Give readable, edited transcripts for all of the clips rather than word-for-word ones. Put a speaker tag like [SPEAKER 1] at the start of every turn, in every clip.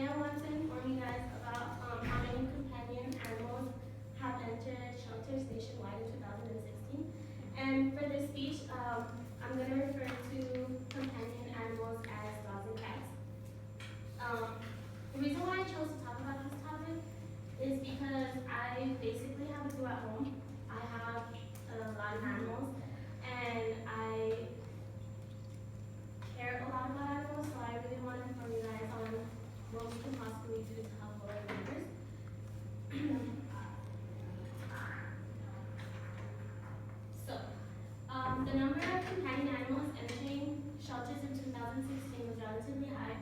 [SPEAKER 1] Today I want to inform you guys about how many companion animals have entered shelters nationwide in 2016. And for this speech, I'm going to refer to companion animals as dogs and cats. The reason why I chose to talk about this topic is because I basically have a zoo at home. I have a lot of animals, and I care a lot about animals, so I really want to inform you guys on what we can possibly do to help our neighbors. So, the number of companion animals entering shelters in 2016 was relatively high.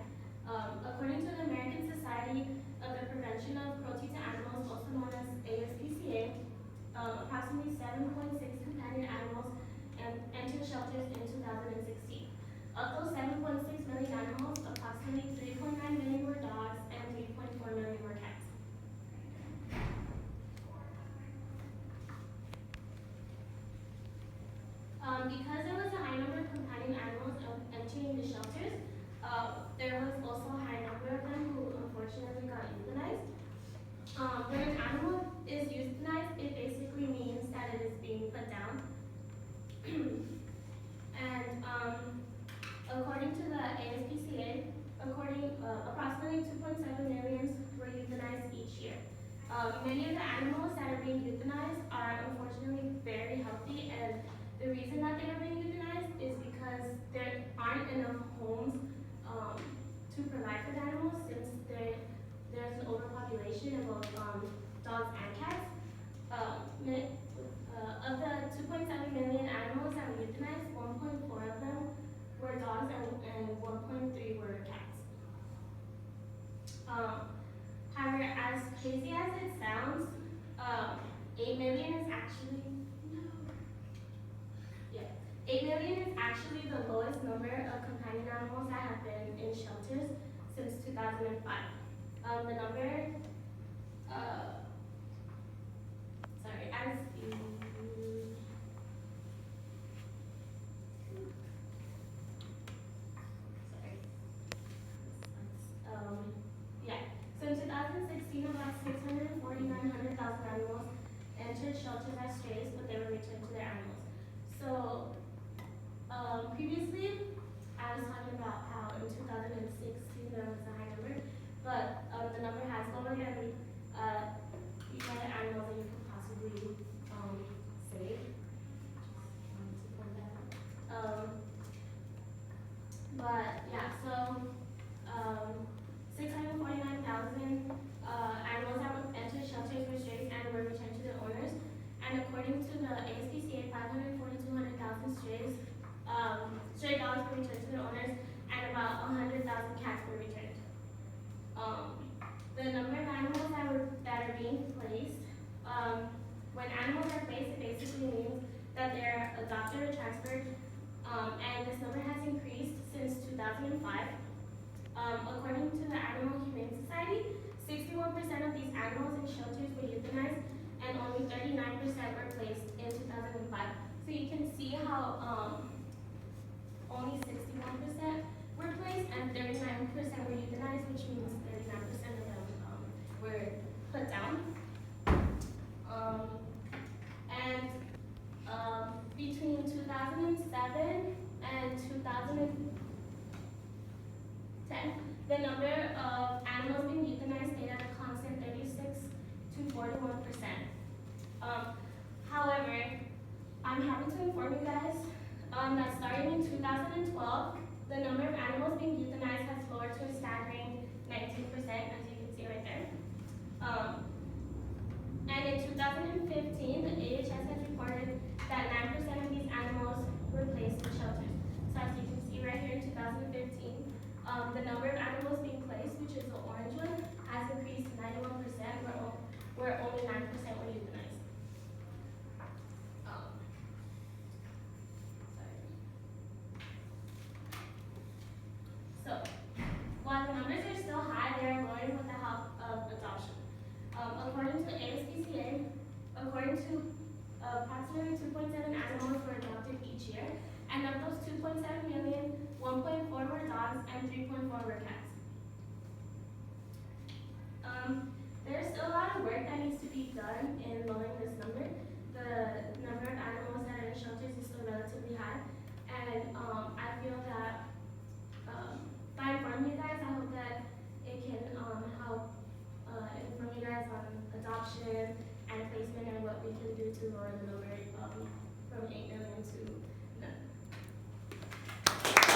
[SPEAKER 1] According to the American Society of the Prevention of Cruelty to Animals, also known as ASPCA, approximately 7.6 companion animals entered shelters in 2016. Of those 7.6 million animals, approximately 3.9 million were dogs and 3.4 million were cats. Because there was a high number of companion animals entering the shelters, there was also a high number of them who unfortunately got euthanized. When an animal is euthanized, it basically means that it is being put down. And according to the ASPCA, approximately 2.7 million were euthanized each year. Many of the animals that are being euthanized are unfortunately very healthy, and the reason that they are being euthanized is because there aren't enough homes to provide for the animals, since there's an overpopulation of both dogs and cats. Of the 2.7 million animals that were euthanized, 1.4 of them were dogs and 1.3 were cats. However, as crazy as it sounds, 8 million is actually 8 million is actually the lowest number of companion animals that have been in shelters since 2005. The number, as you, so in 2016, about 649,000 animals entered shelters as strays, but they were returned to their animals. So, previously, I was talking about how in 2016 there was a high number, but the number has lowered, and these are the animals that you could possibly save. Just wanted to point that out. But yeah, so 649,000 animals that entered shelters were strays and were returned to their owners. And according to the ASPCA, 200,000 stray dogs were returned to their owners, and about 100,000 cats were returned. The number of animals that are being placed, when animals are placed, it basically means that they're adopted or transferred, and this number has increased since 2005. According to the Animal Humane Society, 61% of these animals in shelters were euthanized, and only 39% were placed in 2005. So you can see how only 61% were placed and 39% were euthanized, which means 39% of them were put down. Between 2007 and 2010, the number of animals being euthanized stayed at a constant 36 to 41%. However, I'm happy to inform you guys that starting in 2012, the number of animals being euthanized has lowered to a staggering 19%, as you can see right there. And in 2015, the AHS has reported that 9% of these animals were placed in shelters. So as you can see right here in 2015, the number of animals being placed, which is the orange one, has increased to 91%, where only 9% were euthanized. So, while the numbers are still high, they are lowering with the help of adoption. According to the ASPCA, according to approximately 2.7 animals were adopted each year, and of those 2.7 million, 1.4 were dogs and 3.4 were cats. There's still a lot of work that needs to be done in lowering this number. The number of animals that are in shelters is still relatively high, and I feel that by informing you guys, I hope that it can help inform you guys on adoption and placement and what we can do to lower the number from 8 million to